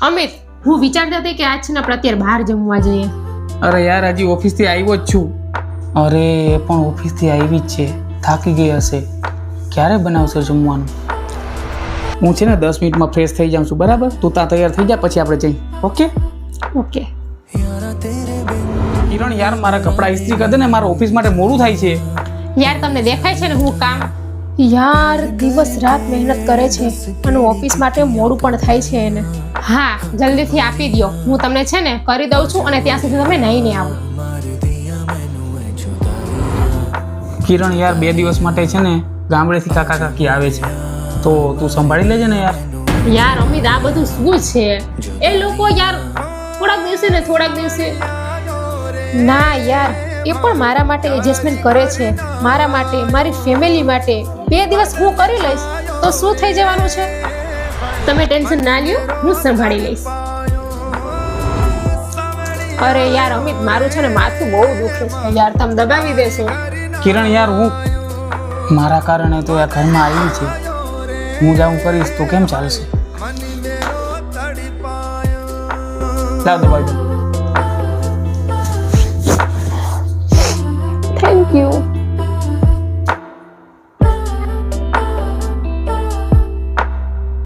અમિત, હું વિચારતી હતી કે આજ છે ને આપણે અત્યારે બહાર જમવા જઈએ. અરે યાર હજી ઓફિસથી આવ્યો જ છું. અરે એ પણ ઓફિસથી આવી જ છે, થાકી ગઈ હશે. ક્યારે બનાવશે જમવાનું? હું છે ને 10 મિનિટમાં ફ્રેશ થઈ જાઉં છું, બરાબર? તું ત્યાં તૈયાર થઈ જા, પછી આપણે જઈએ. Okay okay. કિરણ યાર મારા કપડાં ઇસ્ત્રી કરી દે ને, મારા ઓફિસ માટે મોડું થાય છે. યાર તમને દેખાય છે ને હું કામ યાર દિવસ રાત મહેનત કરે છે અને ઓફિસ માટે મોડું પણ થાય છે એને. હા જલ્દીથી આપી દો, હું તમને છે ને કરી દઉં છું અને ત્યાં સુધી તમે નાઈને આવો. કિરણ યાર 2 દિવસ માટે છે ને ગામડેથી કાકા કાકી આવે છે, તો તું સંભાળી લેજે ને યાર. યાર અમિત આ બધું શું છે? એ લોકો યાર થોડાક દિવસે ને થોડાક દિવસે. ના યાર એ પણ મારા માટે એડજસ્ટમેન્ટ કરે છે, મારા માટે, મારી ફેમિલી માટે. 2 દિવસ હું કરી લઈશ તો શું થઈ જવાનું છે? તમે ટેન્શન ના લ્યો, હું સંભાળી લઈશ. અરે યાર અમિત મારું છે ને માથું બહુ દુખે છે યાર, તમે દબાવી દેશો? કિરણ યાર હું મારા કારણે તો આ ઘરમાં આવી છે, હું જાઉં કરીશ તો કેમ ચાલશે? લાવ દબાવી દો. Thank you.